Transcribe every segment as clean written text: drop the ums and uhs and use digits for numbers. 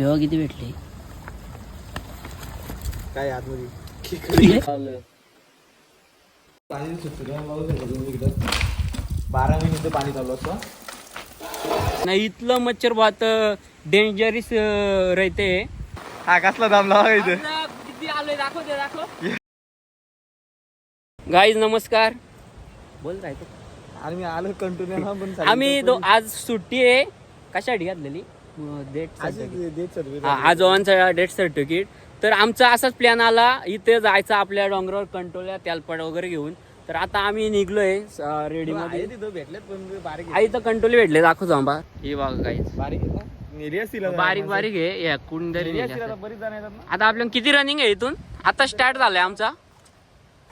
तेव्हा किती भेटले काय आतमध्ये पाणी सुटतं 12 मिनिटं पाणी चालू असतं नाही. इथलं मच्छर बहुत डेंजरस राहते. हा कसला दाबला इथे किती आलोय दाखव गाईज नमस्कार. बोल राहतो आम्ही आलो कंटिन्यू पण आम्ही आज सुट्टी आहे. कशासाठी घातलेली आज ऑनचा डेट सर्टिफिकेट. तर आमचा असाच प्लॅन आला इथे जायचा आपल्या डोंगरावर कंटोल्या त्यालपड वगैरे घेऊन. तर आता आम्ही निघलोय रेडी मध्ये. भेटलेत पण बारीक आई तर कंटोले भेटले दाखव जांबा. हे बघा काही बारीक बारीक आहे या कुंडरी. बरीच जण येतात ना. आता आपल्या किती रनिंग आहे इथून. आता स्टार्ट झालाय आमचा.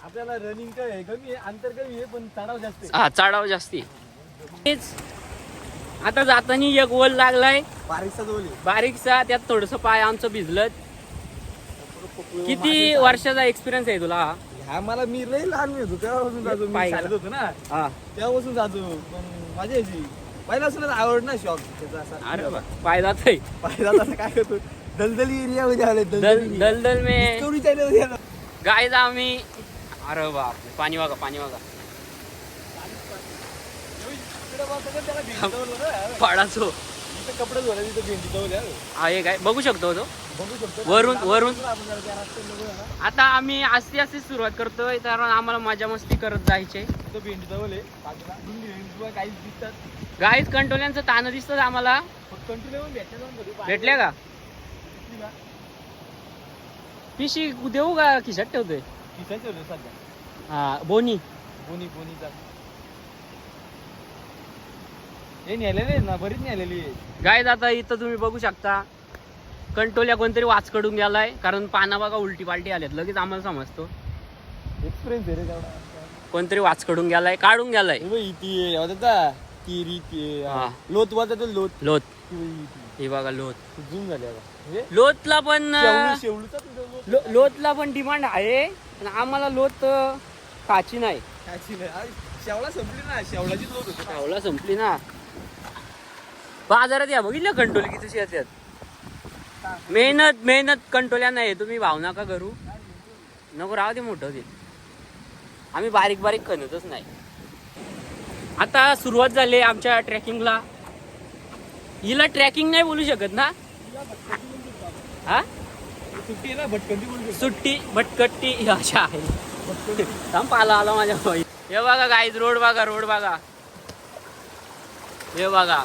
आपल्याला रनिंग काय आहे कमी आहे अंतर कमी आहे पण चढाव जास्त आहे. हा चढाव जास्ती. तेच आता जाताना एक वल लागलाय बारीकसा जोली बारीकसा. त्यात थोडस पाय आमचं भिजलं. किती वर्षाचा एक्सपिरियन्स आहे तुला. हा मला मी लई लहान होतो तेव्हापासून जातो मी पाय शाळेत होतो ना हा तेव्हापासून जातो पण माझी यायची पहिल्यापासूनच आवड ना शॉक त्याचा असा. अरे बा पाय जातोय. पाहिला आता काय करतो दलदली एरिया मध्ये आले दलदल में स्टोरी मध्ये आलो. गाईज आम्ही. अरे बाप पाणी वागा पाडाचो कपडे धुवायला तिथं भेंडी जवळ हा एक आहे बघू शकतो तो बघू शकतो वरून आता आम्ही आस्ते आस्ते सुरुवात करतोय कारण आम्हाला मजा मस्ती करत जायचे. तिथं भेंडी जवळ आहे बाजूला काहीच दिसतात गाईज कंटोल्यांचं तानं दिसतं आम्हाला. कंटिन्यू भेटल्या भेटल्या का पिशी देऊ का खिशात ठेवतोय. किसान ठेवलं सध्या हा बोनी बोनीचा हे नेलेले ना बरीच नेलेली गाईज आता इथं तुम्ही बघू शकता कंटोल्या कोणतरी वाचकडून गेलाय कारण पाना बघा उलटी पालटी आल्यात लगेच आम्हाला समजतो. एक्सपिरियन्स आहे रे तेवढा. कोणतरी वाचकडून गेलाय काढून गेलाय. लोत वाजत लोत हे बघा लोत झूम झाली आता लोतला पण शेवळूचा लोतला पण डिमांड आहे पण आम्हाला लोत खाची नाही. शेवळा संपली ना शेवळाची लोत होती खावला संपली ना. बाजारात या बघितलं कंटोली किती येतात. मेहनत कंटोल्या नाही तुम्ही भाव नका करू नको राहू दे मोठं ते. आम्ही बारीक बारीक खणतच नाही. आता सुरुवात झाली आमच्या ट्रेकिंगला. हिला ट्रेकिंग नाही बोलू शकत ना. हा सुट्टी ना भटकंती सुट्टी भटकट्टी अशा आहे. थांब आला माझ्या भाई. हे बघा गाईज रोड बघा हे बघा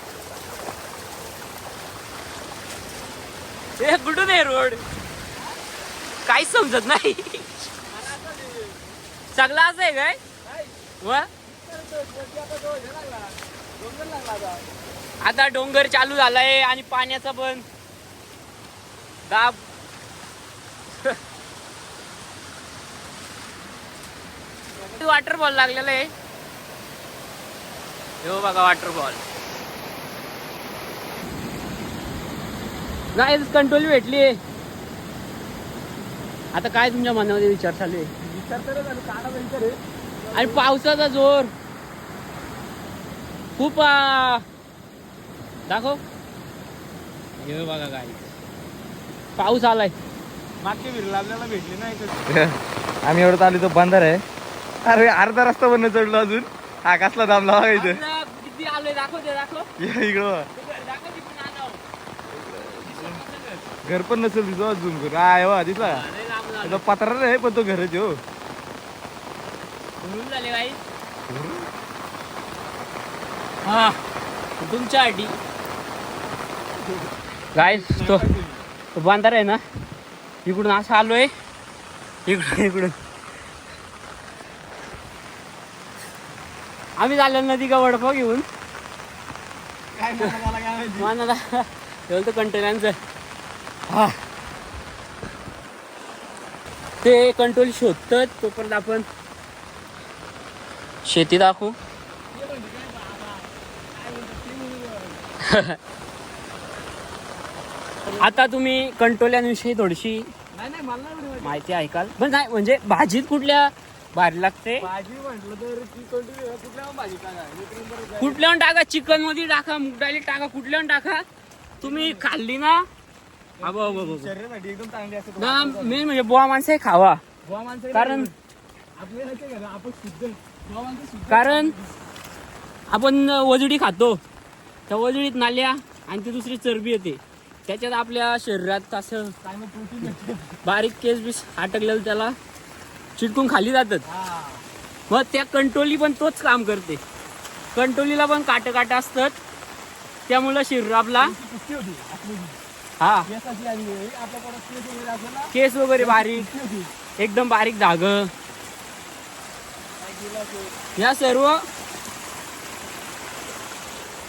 हे कुठून आहे रोड काहीच समजत नाही. सगळं असं आहे काय आता डोंगर चालू झालाय आणि पाण्याचा पण दाब. वॉटरफॉल लागलेला आहे. हो बघा वॉटरफॉल. नाही कंट्रोल भेटली. आता काय तुमच्या मनामध्ये विचार चालू आहे. आणि पावसाचा जोर खूप दाखव. हे बघा काय पाऊस आलाय. मागच्या विरला आपल्याला भेटली नाही. आम्ही एवढं आलो तो बंदर आहे. अरे अर्धा रस्ता पण चढलो अजून. हा कसला दाबला बघा इथे किती आलोय दाखव इकडं घर पण नसेल तिथं अजून घर आहे वा तिथला पत्रा आहे पण तो घरच हो झाले बाई. हा तुमच्यासाठी गाय तो बांधार आहे ना इकडून असं आलोय इकडून आम्ही झालो नदी का वडपाव घेऊन मानाला ठेवलं कंटेनरचं. हा ते कंट्रोल शोधतात तोपर्यंत आपण शेती दाखवू. आता तुम्ही कंटोल्यांविषयी थोडीशी माहिती ऐकाल पण नाही म्हणजे भाजीत कुठल्या भारी लागते. भाजी म्हटलं तर कुठल्या भाजी टाका कुठल्यावर टाका चिकन मध्ये टाका मूग डाळीत टाका कुठल्यावर टाका तुम्ही खाल्ली ना शरीरासाठी एकदम चांगली असते. मेन म्हणजे बुवा माणसं खावा. बुवा माणसं कारण आपल्याला काय करा, आपण शुद्ध बुवा माणसं शुद्ध. कारण आपण वजडी खातो, त्या वजडीत नाल्या आणि ती दुसरी चरबी येते, त्याच्यात आपल्या शरीरात असं चांगलं प्रोटीन भेटते. बारीक केस बीस अटकलेलं त्याला चिटकून खाली जातात. हा. मग त्या कंट्रोली पण तोच काम करते. कंट्रोलीला पण काट असतात, त्यामुळं शरीर आपला ती पुष्टी होती आपली. हा केसाची आणि आपल्या पोटात केस वगैरे असलं ना, केस वगैरे बारीक, पुष्टी होती. एकदम बारीक धाग, काय केलं असेल? या सर्व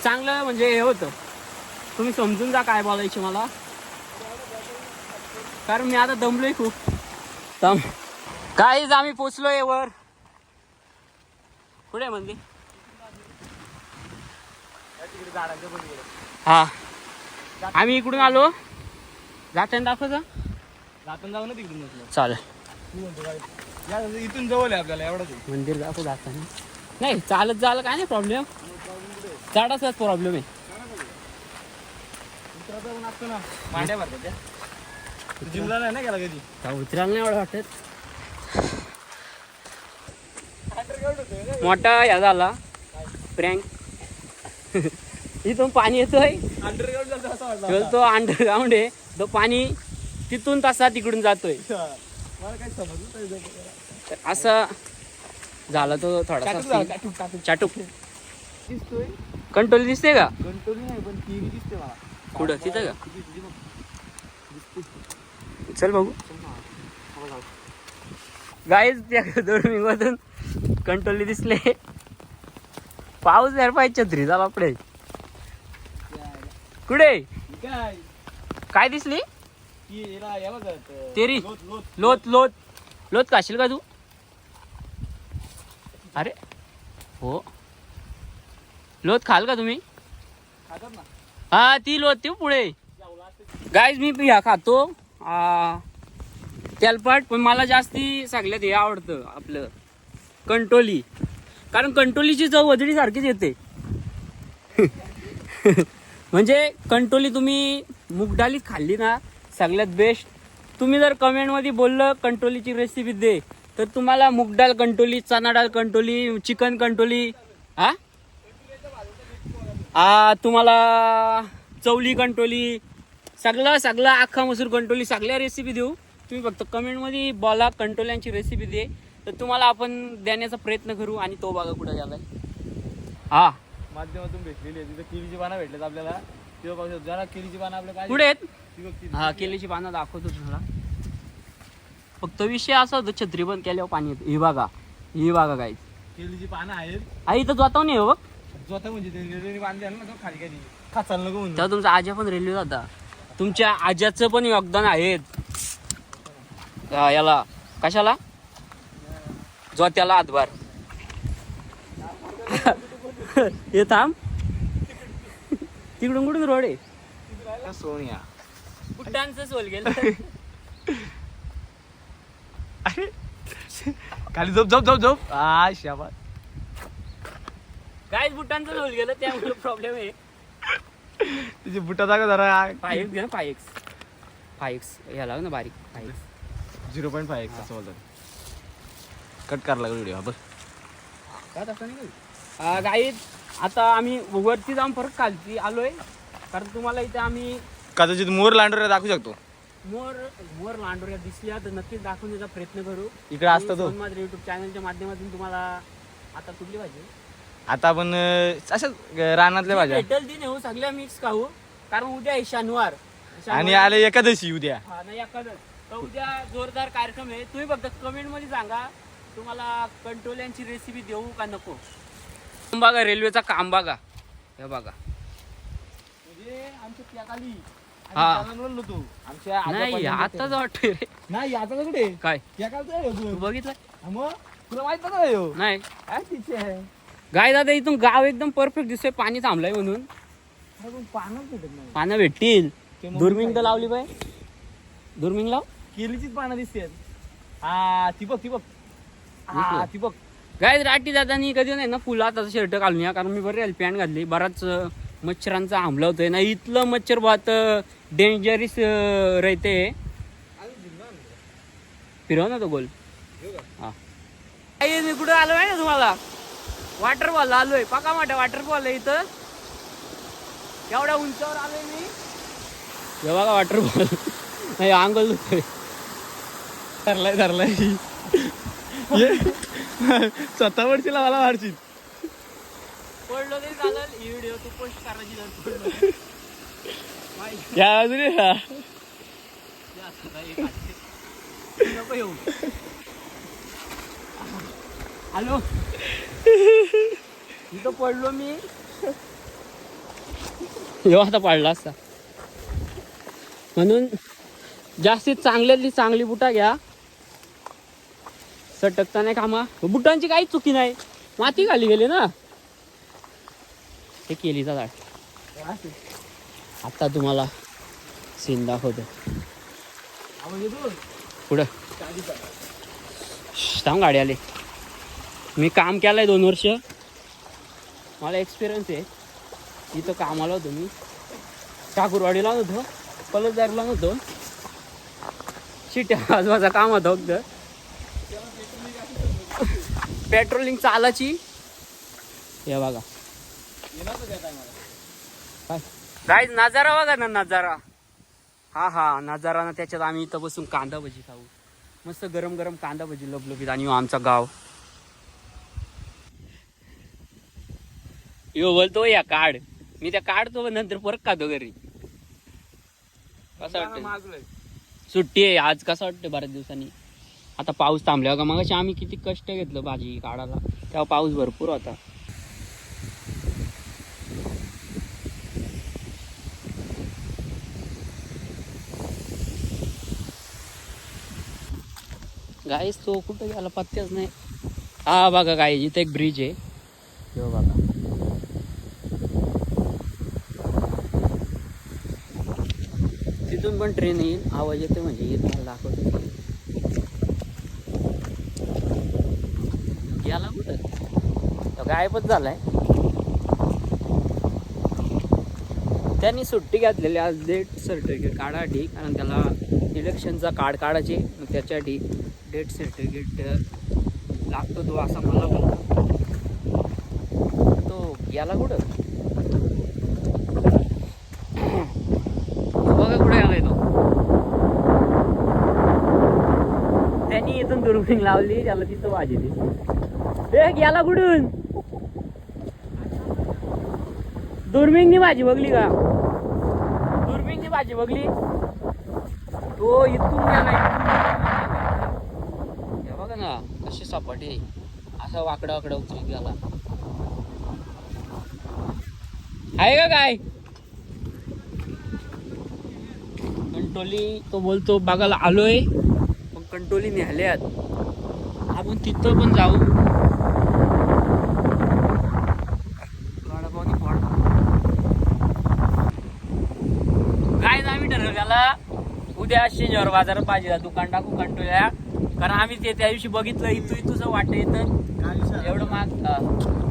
चांगलं म्हणजे हे होतं. तुम्ही समजून जा काय बोलायचे मला, कारण मी आता दमलोय खूप. काहीच आम्ही पोचलोय वर. कुठे म्हणजे तिकडे झाडाच्या पलीकडे. हा आम्ही इकडून आलो, जाताना दाखवतो. जाताना जाऊ ना तिकडून म्हटलं. चालेल, तू म्हणतो काय? या इथून जवळ आहे आपल्याला एवढंच आहे. मंदिर दाखवू जाताना. नाही चालत जायला काय नाही प्रॉब्लेम, चढाचाच प्रॉब्लेम आहे. उतरायचं पण असतं ना, मांड्या भरतात त्या. तू जिमला नाही ना गेला कधी? का उतरायला नाही एवढं वाटत. मोठा ह्या झाला प्रँक. इथून पाणी येतोय, अंडरग्राऊंड झालं असं वाटलं. तो अंडरग्राऊंड आहे, तो पाणी तिथून तसा तिकडून जातोय. मला काही समजलं नाही. तर असं झाला तो थोडासा चाटूक. दिसतोय कंट्रोल दिसते का कंट्रोल नाही, पण टीव्ही दिसते मला. पुढं तिथं का? चल बघू. गाईज त्या दोन कंट्रोल दिसले. पाऊस यार पाहिजे, छत्री झाला आपले. कुठे काय काय दिसली? की याला या बघा तेरी लोट लोट लोत लोत लोत खाशील का तू? अरे हो, लोत खाल का तुम्ही? खातात ना. हा ती लोत ती पुढे. गाईज मी ह्या खातो तेलपाट, पण मला जास्ती सगळ्यात हे आवडतं आपलं कंटोली. कारण कंटोलीची चव वजडी सारखीच येते. म्हणजे कंटोली तुम्ही मूगडालीत खाल्ली ना, सगळ्यात बेस्ट. तुम्ही जर कमेंटमध्ये बोललं कंटोलीची रेसिपी दे, तर तुम्हाला मूगडाळ कंटोली, चना डाळ कंटोली, चिकन कंटोली, तुम्हाला चवली कंटोली, सगळं अख्खा मसूर कंटोली, सगळ्या रेसिपी देऊ. तुम्ही फक्त कमेंटमध्ये बोला कंटोल्यांची रेसिपी दे, तर तुम्हाला आपण देण्याचा प्रयत्न करू. आणि तो बघा कुठं गेलाय. हा माध्यमातून भेटलेली आहे. तिथं केळीची पानं भेटलेत आपल्याला. तिथं बघा जरा केळीची पानं आपल्या पाहिजे. कुठे आहेत? ती बघ ती. हा केलीची पानं दाखवतो तुम्हाला. फक्त विषय असा होतो, छत्री बंद केल्यावर पाणी येतं. ही बघा काय केळीची पानं आहेत. आई इथं जाता नाही हो बघ. स्वतः म्हणजे ते रेल्वेने बांधले ना, तो खाली कधी खाचाल नको म्हणून. तेव्हा तुमचा आजा पण रेल्वे जाता. तुमच्या आजाचं पण योगदान आहे याला. कशाला? जोत्याला हातभार. हे थांब, तिकडून कुठून रोड आहे? सोनिया बुट्टांचं सोल गेलं. अरे खाली झोप झोप झोप झोप. शाबास. काहीच बुट्टांचं सोल गेलं, त्यामुळे प्रॉब्लेम आहे. तिची बुटा जागा जरा 5x घे ना, 5x याला ना बारीक 5x. 0.5 असं बोलतात. कट करायला व्हिडिओ बस. गाईत आता आम्ही वरती जाऊन परत खालती आलोय, कारण तुम्हाला इथे आम्ही कदाचित मोर लांडोऱ्या दाखवू शकतो. मोर लांडोऱ्या दिसल्या तर नक्कीच दाखवण्याचा प्रयत्न करू. इकडे असतो तो. माझ्या युट्यूब चॅनलच्या माध्यमातून तुम्हाला. आता कुठली भाजी आता आपण असंच रानातल्या भाज्या. भेटल ती नेऊ, सगळ्या मिक्स खाऊ. कारण उद्या आहे शनिवार आणि आले एकादशी उद्या. हा नाही एखादं, तर उद्या जोरदार कार्यक्रम आहे. तुम्ही फक्त कमेंट मध्ये सांगा तुम्हाला कंटोल्यांची रेसिपी देऊ का नको. बघा रेल्वेचा काम बघा, हे बघा. म्हणजे आमच्या त्याखाली हा. बोललो तू आमच्या नाही आताच वाटतोय रे. नाही आता कुठे काय त्याखालचं तू बघितलं मग तुला माहित नका ह्यो. नाही? काय तिथे आहे. गाय दादा इथून गाव एकदम परफेक्ट दिसतोय, पाणी थांबलंय म्हणून. अरे पण पानच भेटत नाही. पानं भेटतील. ते मग दुर्मिंग तर लावली बाय, दुर्मिंग लाव. केलीचीच पानं दिसते. हा ती बघ ती बघ. हा ती बघ. गाय राठी दादानी कधी नाही ना फुलाचा शर्ट घालून या, कारण मी बरं पॅन्ट घातली. बराच मच्छरांचा हमला होतोय ना. इथलं मच्छर बहुत डेंजरस राहते. फिरव ना तो गोल. हा मी कुठं आलो आहे ना तुम्हाला, वॉटरफॉल आलोय. पाका मोठा वॉटरफॉल आहे इथं, एवढ्या उंचावर आलोय मी. हे बघा वॉटरफॉल. नाही अंगल दुखतोय. धरलाय स्वतःवरची मला वाढची. पडलो तरी चालेल, ही व्हिडिओ तू पोस्ट करायची. या अजून नको येऊ. हॅलो, इथं पडलो मी. येऊ आता पडला असता. म्हणून जास्तीत चांगल्यातली चांगली बुटा घ्या, सटकता नाही कामा. बुटांची काही चुकी नाही, माती खाली गेली ना. हे केलीचा झाड. आता तुम्हाला सीन दाखवतो. पुढं थांब, गाडी आली. मी काम केलंय 2 वर्ष, मला एक्सपिरियन्स आहे. इथं कामाला होतो मी, ठाकूरवाडीला होतो, पलसदारला होतो. शिट्या वाजवायचा काम होतं फक्त. पेट्रोलिंग चालाची. हे बघा काय नजारा बघा ना, नजारा. हा हा नजारा ना. त्याच्यात आम्ही इथं बसून कांदा भजी खाऊ. मस्त गरम गरम कांदा भजी लबलबीत. आणि आमचा गाव यो बोलतो या काढ. मी त्या काढतो, नंतर परत खातो घरी. कसं वाटतं, सुट्टी आहे आज. कसं वाटतं बऱ्याच दिवसांनी. आता पाऊस थांबला का. मग आम्ही किती कष्ट घेतलं भाजी काढायला, तेव्हा पाऊस भरपूर होता. गाईस तो कुठं गेला पत्त्याच नाही. हा बघा गाईस, इथे एक ब्रिज आहे. हो बघा, तिथून पण ट्रेन येईल. आवाज येते म्हणजे येत. मला दाखवतो. याला कुठं तो गायबच झालाय. त्यांनी सुट्टी घातलेली आज डेट सर्टिफिकेट काढासाठी. कारण त्याला इलेक्शनचा कार्ड काढायचे, मग त्याच्यासाठी डेट सर्टिफिकेट लागतो तो, असा मला बोलला. तो याला कुठं बघा कुठे आलाय तो. त्यांनी इथून दुर्बिण लावली, त्याला तिथं वाजली. याला कुठून दुर्बिणनी भाजी बघली का, दुर्बिणनी भाजी बघली. तो इथून गेला. हे बघा ना कशी सपाटी, असा वाकडा वाकडा उचलत गेला. आहे का काय कंटोली. तो बोलतो बघायला आलोय, पण कंटोली न्याल्यात. आपण तिथं पण जाऊ. काय आम्ही ठरवलं त्याला उद्या शनिवार बाजारात भाजीला दुकान टाकू कंटोल्या. कारण आम्ही ते त्या दिवशी बघितलं, इथूच वाटत येतं एवढं माग.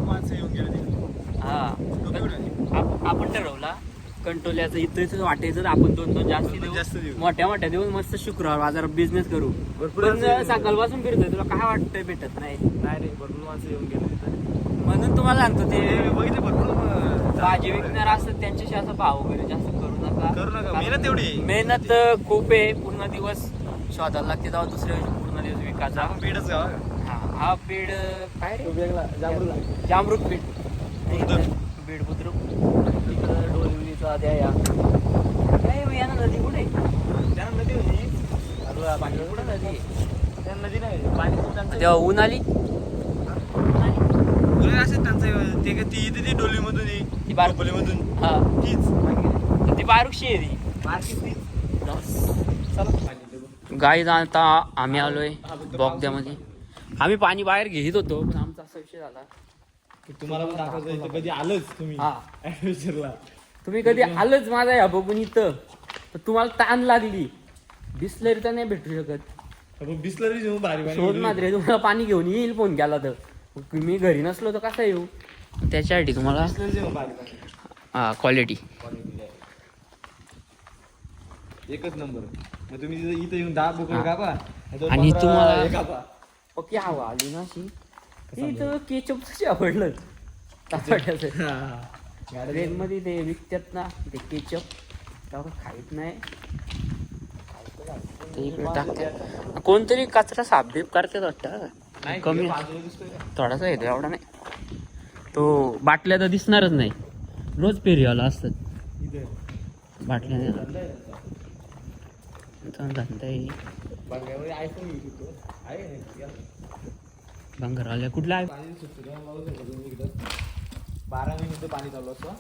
माणसं येऊन गेले. हा आपण ठरवला कंटोल्याचं इथं वाटायचं. आपण 2-2 जास्त देऊ, मोठ्या देऊन मस्त शुक्रवार बाजारात बिझनेस करू. पण सकाळपासून फिरतोय, तुला काय वाटतंय भेटत नाही. नाही भरपूर माणसं येऊन गेले. म्हणून तुम्हाला सांगतो, ते बघितले भरपूर भाजी विकणार असतात त्यांच्याशी असं भाव वगैरे जास्त करू नका. मेहनत एवढी, मेहनत खूप आहे. पूर्ण दिवस शोधायला लागते, तेव्हा दुसऱ्या दिवशी पूर्ण दिवस विकायचा. पेडच हा पेड काय रे, जामरूक पेड, बीड बुद्रुक. तिकडं डोंबिवलीचा द्या या काय या नदी कुठे. त्या नदी होती, पाणी कुठं नदी, त्या नदी नाही पाणी. तेव्हा ऊन आली. असं त्यांचं ती डोलीमधून ती बारकोलीमधून. हा तीच ती बारुकशी आहे ती. गाई आता आम्ही आलोय बोगद्यामध्ये. आम्ही पाणी बाहेर घेत होतो, पण आमचा असा विषय झाला की तुम्हाला पण दाखवायचं. कधी आलंच तुम्ही ऍडव्हेंचरला, तुम्ही कधी आलंच माझा या बघून इथं, तर तुम्हाला ताण लागली. बिस्लरी तर नाही भेटू शकत. बिस्लरी भारी शोध मात्र तुम्हाला पाणी घेऊन येईल. फोन केला तर मी घरी नसलो तर कसा येऊ. त्याच्यासाठी तुम्हाला हा क्वालिटी. एकच नंबर. मग तुम्ही इथं येऊन 10 बोकड कापा आणि तुम्हाला ओके हवा आली ना अशी इथं केचपच आवडलं ट्रेन मध्ये ते विकतात ना ते केचप तेवढं खाईत नाही ते इकडे टाकतात. कोणतरी कचरा साफबीफ करतात वाटतं कमी थोडासा येतो एवढा नाही. तो बाटल्या तर दिसणारच नाही रोज पेरीवाला असतात बाटल्या बंगारवाल्या कुठला आहे 12 महिने पाणी चालू असतं.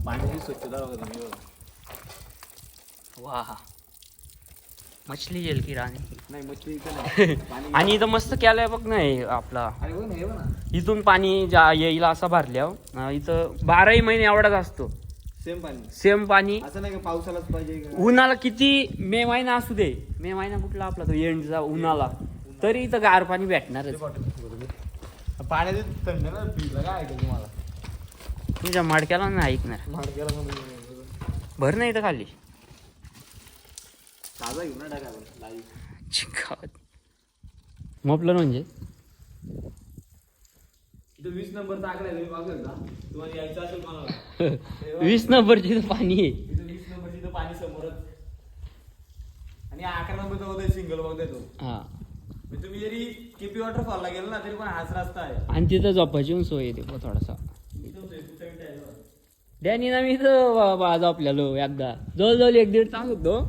पाण्याची स्वच्छता बघा तुम्ही. वाह मछली जेल की राणी. नाही मच्छी इथं नाही. आणि इथं मस्त केलंय बघ नाही आपला अरे बघ ना हे बघ ना इथून पाणी येईल असा भरल्या इथं 12ही महिने एवढाच असतो सेम पाणी. असं नाही का पावसालाच पाहिजे. उन्हाला किती मे महिना असू दे मे महिना कुठला आपला तो एंडचा उन्हाला तरी इथं गार पाणी भेटणारच. पाण्याचे थंड ना पिलं काय ऐकलं तुम्हाला तुमच्या माडक्याला नाही ऐकणार भर नाही इथं खाली ताजा घेऊन टाकायला चिकावत मोपलं म्हणजे 20 नंबरचा आकडा आहे. तुम्ही बघाल का तुम्हाला यायचं असेल मला 20 नंबरची पाणी आहे. इथं 20 नंबरची पाणी समोरच आणि 11 नंबरचा होता सिंगल बघताय तो. हा तुम्ही जरी केपी वॉटरफॉलला गेलो ना तरी पण हाच रस्ता आहे. आणि तिथं झोपायची पण सोय येते थोडासा डॅनी ना मी तर झोपलेलो एकदा जवळजवळ 1-1.5 तास होतो.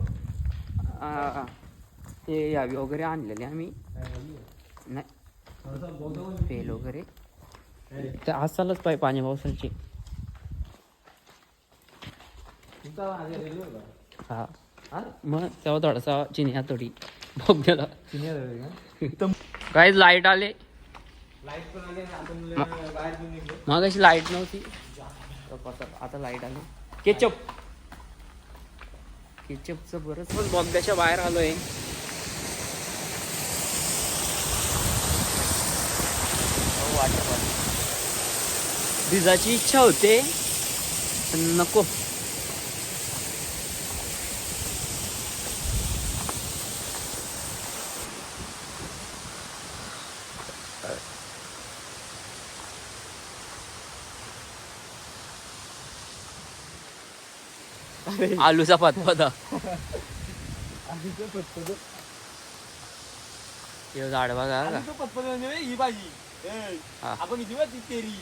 ते यावी वगैरे आणलेले आम्ही नाही फेल वगैरे ते असालच पाहिजे पाणी पावसाची. हा मग तेव्हा थोडासा चिन्या थोडी बघ काय लाईट आले मग अशी लाईट नव्हती आता लाईट आली. केचपचं बरंच पण बोगद्याच्या बाहेर आलोय. भिजाची इच्छा होते पण नको. आलूचा पातपदा झाड बघा ही भाजी आपण किती तेरी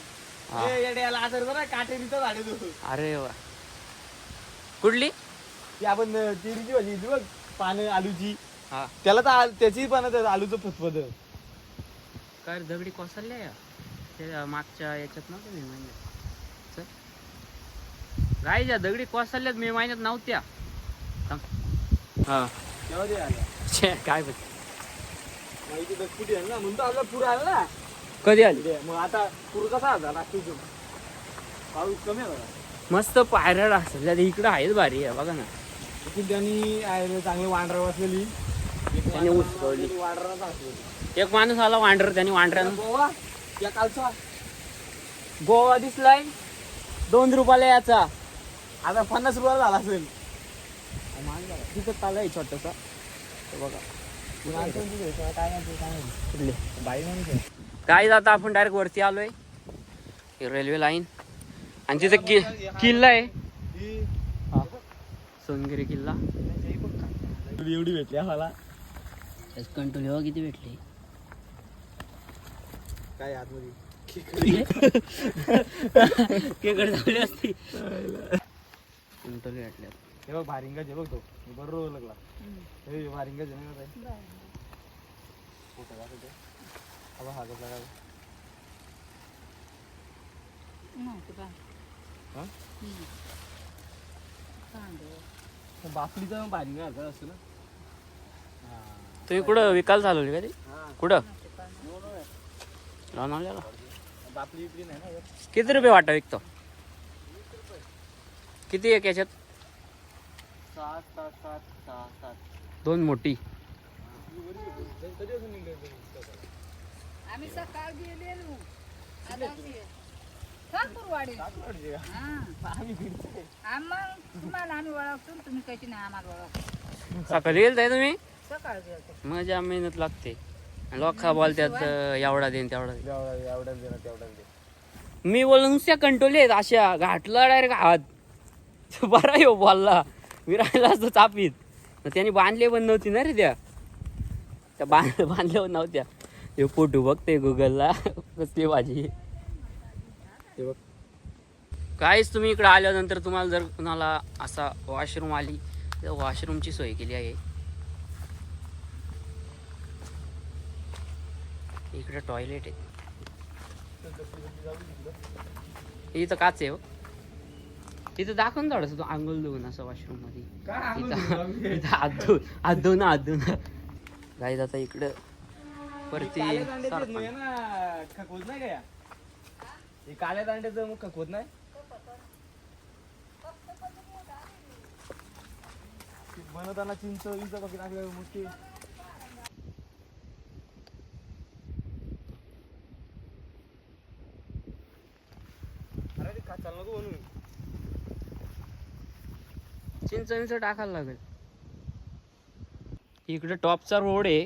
काटेरीचा झाड आहे. अरे वा कुठली ती आपण तेरीची भाजी बघ पानं आलूची. हा त्याला तर त्याची पण आलूचं फतफद काय दगडी कोसळल्या ते मागच्या याच्यात नव्हत्या मे महिन्यात गायच्या दगडी कोसळल्यात मे महिन्यात नव्हत्या. हा काय माहिती कुठे आहे ना म्हणतो आपला पूर आला ना कधी आली मग आता पूर कसा झाला पाऊस कमी झाला. मस्त पायऱ्या असल्या इकडं आहेच भारी आहे बघा ना. त्यांनी चांगली वांढरा बसलेली त्याने उसळली वांढरा. एक माणूस आला वांढर त्याने वांढऱ्यानं गोवा या कालचा गोवा दिसलाय 2 रुपयाला याचा आता 50 रुपयाला झाला असेल. तिथं ताल आहे छोटसा बघा काय जाता आपण डायरेक्ट वरती आलोय रेल्वे लाईन आणि तिथं किल्ला आहे सोनगिरी किल्ला. एवढी भेटली आम्हाला कंट्रोल हो किती भेटली काय आतमध्ये केकडे झाली असती कंट्रोल भेटल्या. हे बघ भारिंगा जे बघ तो बरोबर लागला हे भारिंगा जे नाही बापडीचा भारिंगा असतो ना. तुम्ही कुठं विकायला चालवली का ती कुठं लोणावळ्याला बापडी इकडे नाही ना. किती रुपये वाटा विकतो किती एक याच्यात 2 मोठी आम्ही सकाळ गेलेलो ठाकूरवाडी ठाकूरवाडीचे का? हा आम्ही भिडचे. मग तुम्हाला आम्ही ओळखतो तुम्ही कशी नाही आम्हाला ओळखतो सकाळी गेलताय तुम्ही सकाळ गेलो मजा मेहनत लागते लोका बोलतात एवढा देईन तेवढा देईन. एवढ्याच देणार तेवढ्याच दे. मी बोल नुसत्या कंट्रोल आहेत अशा घाटला डायरेक्ट हात बरा येऊ बोलला मी राहिला असतो चापीत मग त्याने बांधले पण नव्हती ना रे त्या बांधल्या पण नव्हत्या हे फोटो बघते गुगलला कसली भाजी ते बघ काहीच तुम्ही इकडे आल्यानंतर तुम्हाला जर कुणाला असा वॉशरूम आली तर वॉशरूमची सोय केली आहे इकडे टॉयलेट आहे इथं काच आहे हो तिथं दाखव ना थोडंसं तू आंघोळ देऊन असं वॉशरूम मध्ये काय आंघोळ इथं देऊ आम्ही? इथं हात धुवून गाईज आता इकडं वरती काल्या दांड्याचं सारखं. नाही ना खकवत नाही का या? हे काल्या दांड्याचं मग खकवत नाही ते बनवताना चिंच बघितलं आपल्याला मोठी अरे ते चाल नको बनवू चिंच टाकायला लागेल इकडे टॉपचा रोड आहे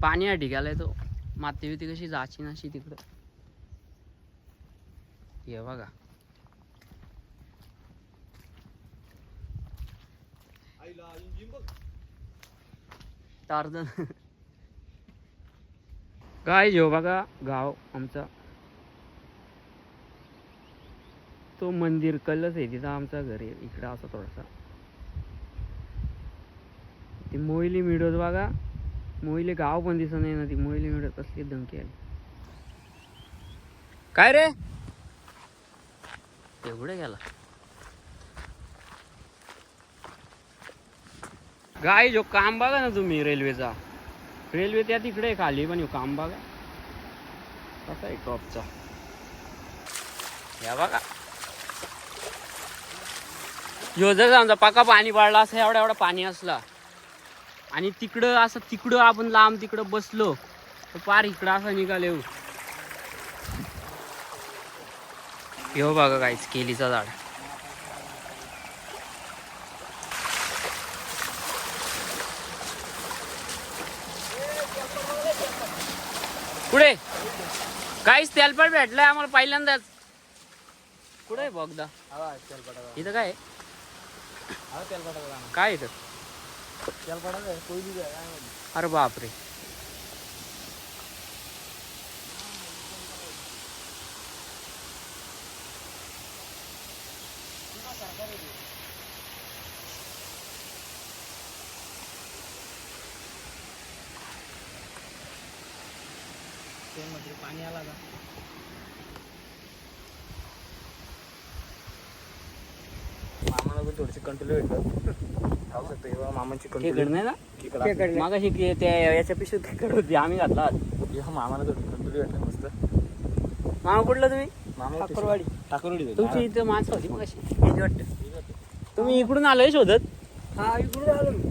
पाणी या ठिकाला तो माती बिती कशी जाची नाशी तिकडं हे बघा आईला इंजिन बघ टार्झन काय जेव बघा गाव आमचा तो मंदिर कलच आहे तिथं आमचा घर आहे इकडं असा थोडासा ती मोहिली मिळत बघा मोहिले गाव पण दिसत नाही ना ती मोहिली मिळत कसली धमकी आली काय रे एवढं गेला गाय जो काम बघा ना तुम्ही रेल्वेचा रेल्वे त्या तिकडे आहे खाली पण काम बघा कसा आहे टॉपचा या बघा ह्यो जर समजा पाका पाणी पडला असं एवढा एवढा पाणी असला आणि तिकडं आपण लांब तिकडं बसलो तर पार इकडं असं निघाले ह्यो बघा काहीच केलीचा झाड पुढे काहीच तेलपट भेटलंय आम्हाला पहिल्यांदाच कुठे आहे बघदा इथं काय आहे? काय इथं अरे बापरे पाणी आला का मामाला पण थोडीशी कंट्रोल भेटतात खाऊ शकतो किंवा मामाची खेकड कंट्रोल नाही ना मागाशी त्या याच्या पिशवीत खेकड होती आम्ही घातला मामाला थोडी कंट्रोल भेटलं मस्त मामा कुठलं तुम्ही मामा ठाकरवाडी तुमची इथं माणसं होती मग अशी वाटतं तुम्ही इकडून आलोय शोधत हा इकडून आलो मी.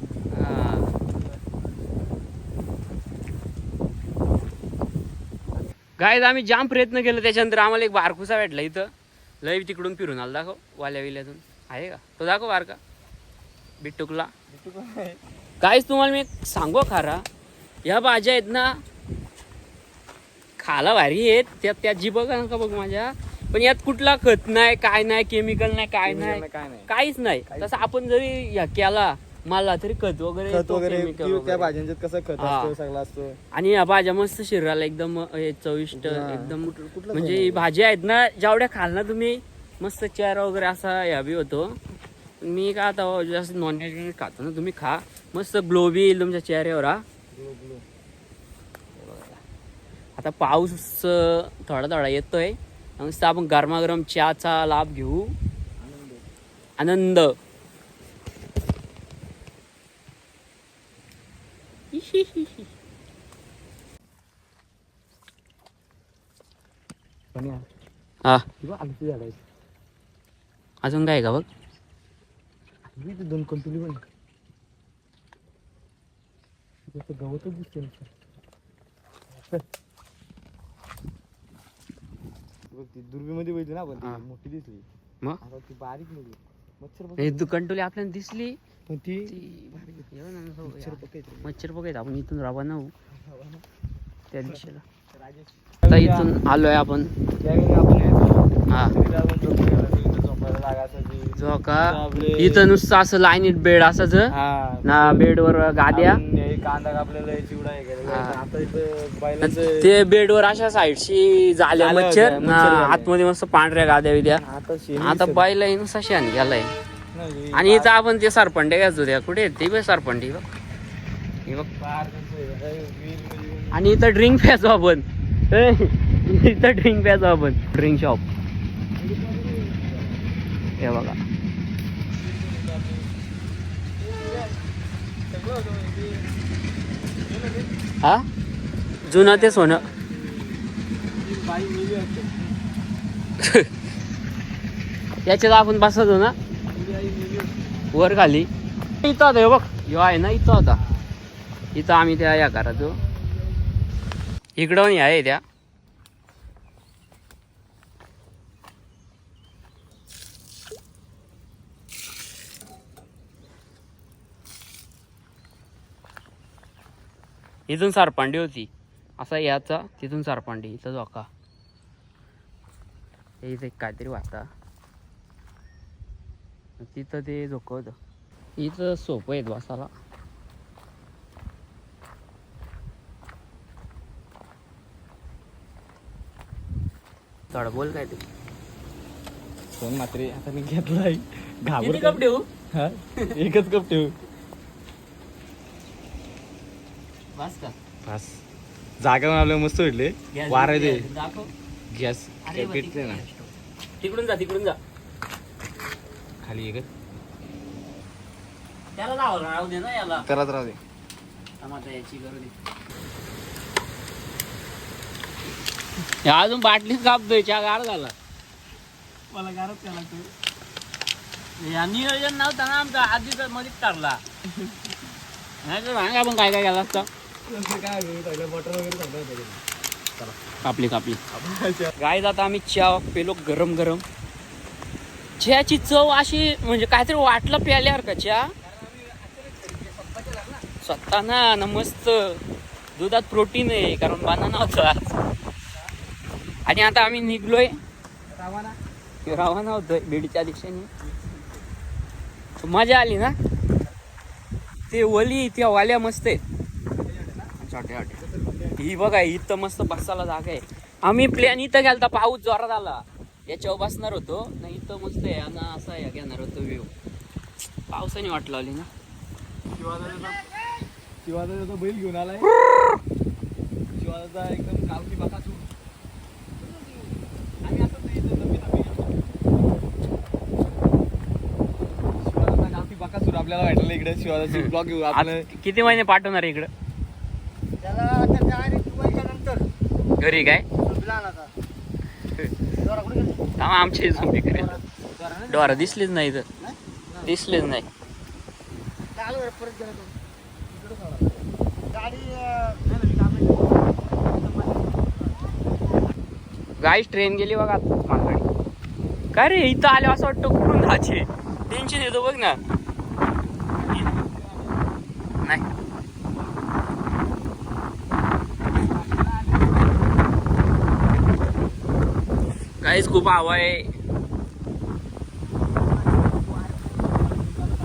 गायज आम्ही जाम प्रयत्न केला त्याच्यानंतर आम्हाला एक बारकुसा भेटला इथं लय तिकडून फिरून आला दाखव वाल्या विल्यातून आहे का तो दाखव बारका बिट्टुकला काहीच तुम्हाला मी सांगू खारा ह्या भाज्या आहेत ना खाला भारी आहेत त्या जी बघा का बघ माझ्या पण यात कुठला खत नाही काय नाही केमिकल नाही काय नाही काहीच नाही तसं आपण जरी ह्या केला मला तरी खत वगैरे खत तो वगैरे chemical त्या वगैरे. भाज्यांच्यात कसं खत हा. असतो सगळं असतो आणि या भाज्या मस्त शरीराला एकदम चविष्ट हा. एकदम कुठलं म्हणजे खायला? ही भाज्या आहेत ना जेवढ्या खाल ना तुम्ही मस्त चेहरा वगैरे असा यावी होतो मी का आता जास्त नॉनव्हेज खातो ना तुम्ही खा मस्त ग्लो बी येईल तुमच्या चेहऱ्यावर हा आता पाऊस थोडा थोडा येतोय मस्त आपण गरमागरम चहाचा लाभ घेऊ आनंद हा अजून काय का बघ दोन कंटुली पण गवतच दिसते ती दुर्बीमध्ये बघितली ना आपण हा. ती मोठी दिसली. मग आता ती बारीक निघली. मच्छर हे कंटोली आपल्याला दिसली पण ती ती बारीक. एवढं ना हो मच्छर यार. पकायची. मच्छर बघायच आपण इथून रवाना होऊ त्या दिशेला. राजेश आता इथून आलोय आपण. त्यावेळी आपण यायचो. हा तरी जाऊन झोपायला लागलो. इथं झोपायला लागायचं की. जो का आपले- इथं नुसतं असं लाईनीत बेड असायचं हा. ना, बेडवर गाद्या. आपण हे कांदा कापलेला आहे, चिवडा आहे केलेला आहे. हा. आता इथं बैलांचं ते बेडवर अशा साईडशी झाल्या झाल्या मच्छर होत्या, ना, मच्छर झाले. आतमध्ये मस्त पांढऱ्या गाद्या विद्या. आता शेणी आता दिसत बायला नुसता शेण गेलाय. नाही. आणि इथं आपण ते सरपंडे घ्यायचो त्या कुठे आहेत ते बघ सरपंडी बघ हे बघ. बाहेर कसं आहे, वीज मध्ये येऊन आणि इथं ड्रिंक प्यायचो आपण. इथं ड्रिंक प्यायचो आपण. ड्रिंक शॉप हे बघा. हा जुनं ते सोनं. बाई मेली वाटतं. याच्यात आपण बसतो ना मेली आई मेली वाटतं. वर खाली. इथं होता हे बघ ह्यो आहे ना, इथं होता. इथं आम्ही त्या या करायचो. इकडं आहे त्या. इथून सारपांडी होती असा याचा, तिथून सारपांडी. इथं झोका इथं काहीतरी वाटता. तिथं ते झोकं होतं. इथं सोपं आहेत बसायला. थोडं बोल काय ते. पण मात्र आता मी घेतलाय. किती घाबरतो. कप ठेवू? हा? एकच कप ठेवू. बस का? बस जागा पण आपल्याला मस्त भेटले. गॅस वारा दे दाखव. गॅस अरे काय पेटते ना तिकडून जा, तिकडून जा. खाली एकच. त्याला लावा राहू दे ना याला. त्यालाच राहू दे. टमाटा याची करू दे. हे अजून बाटलीच कापतोय. चहा गार झाला. मला गारच केला तू. या नियोजन नव्हता ना आमचा, आधीच मध्येच टाकला. नाही तर सांगा आपण काय काय केलं असतं. काय पहिलं बटर वगैरे सांगता. कापली कापली. गाय जाता आम्ही चहा पेलो गरम गरम. चहाची चव अशी म्हणजे काहीतरी वाटलं प्याल्यावर का चहा स्वतः ना मस्त. दुधात प्रोटीन आहे कारण बनाना होता आज. आणि आता आम्ही निघलोय रवाना होतोय बीडच्या दिशेने. मजा आली ना. ते वली त्या वाल्या मस्त आहेत. छोट्या छोट्या. ही बघा इथं मस्त बसायला जागा आहे. आम्ही प्लॅन इथं गेलता, पाऊस जोरात आला. याच्यावर बसणार होतो ना. इथं मस्त आहे आणि असा घेणार होतो व्ह्यू. पावसाने वाट लावली ना. शिवाजाचा बैल घेऊन आलाय. शिवाजाचा एकदम गावठी बकासूर. आम्ही आता शिवाजाचा गावठी बकासूर आपल्याला भेटलेला इकडे. शिवाजाची ब्लॉग घेऊ आपण. आज किती महिने पाठवणार आहे इकडं त्याला आता डायरेक्ट दुबईच्या नंतर घरी काय प्लॅन आता दोरा कुठे गेली? आमची झोंबी करेल. डोरा दिसलीच नाही इथं. दिसलीच नाही. चालू आहे, परत गेला तो इकडे सोडा गाडी गाईच ट्रेन गेली बघा मागडी. काय रे इथं आले असं वाटतं कुठून जायचे. टेन्शन येतो बघ ना. नाही गाईच खूप हवा आहे.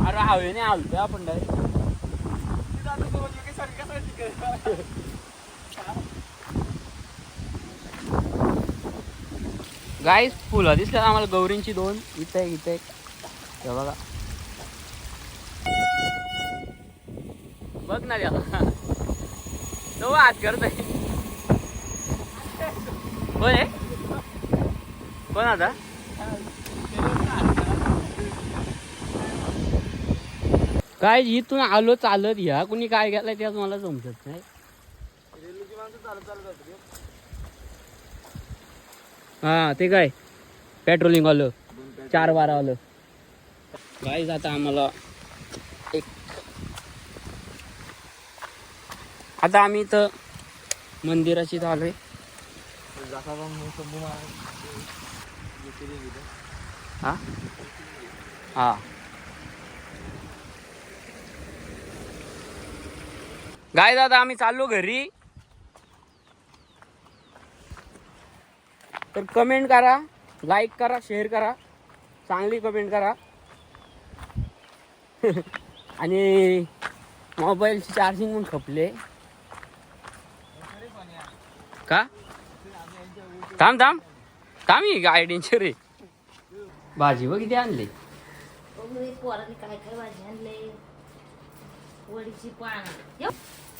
अरे हवेने आलतोय आपण डायरेक्ट. गाईस फुलं दिसल्या आम्हाला गौरींची 2. इथं एक इथं एक. हे बघा बघ ना त्याला तो हात करतोय. कोण आहे कोण आता. काय इथून आलो चालत. ह्या कुणी काय गेलाय त्याच मला समजत नाही. हा ते काय पेट्रोलिंग आलं 4-12 आलं. गाईज आता आम्हाला आता आम्ही इथं मंदिराची आलोय. हा हा गाय दादा आम्ही चाललो घरी. तर कमेंट करा, लाईक करा, शेअर करा, चांगली कमेंट करा. आणि मोबाईलची चार्जिंग पण खपले का. थांब थांब थांब ही गाय डेंजर आहे. भाजी बघ किती आणली. पोरांनी काय काय भाजी आणले. वडीची पान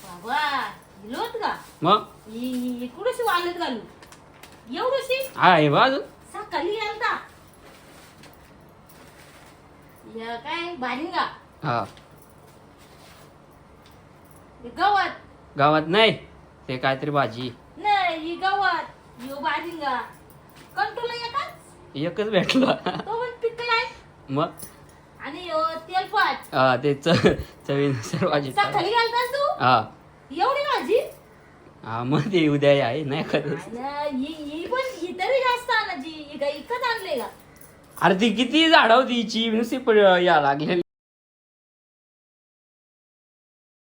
बाबा लोट का मग कुठेशी वालत घालू एवढीशी आहे बाजू सकाळी आलता या काय बारिंगा हा गवत गावात नाही ते काहीतरी भाजी नाही ही गवत यो बारिंगा कंटोला येतात एकच भेटला. तो पण पिकलाय मग आणि यो तेलपाट हा ते चवीनुसार भाजी सकाळी आलतास तू हा एवढी भाजी हा मग ते उद्या आहे नाही खरंच. ही पण ही तरी जास्त आणायची ही काय इकत आणले का. अरे ती किती झाड होती हिची नुसती या लागलेली.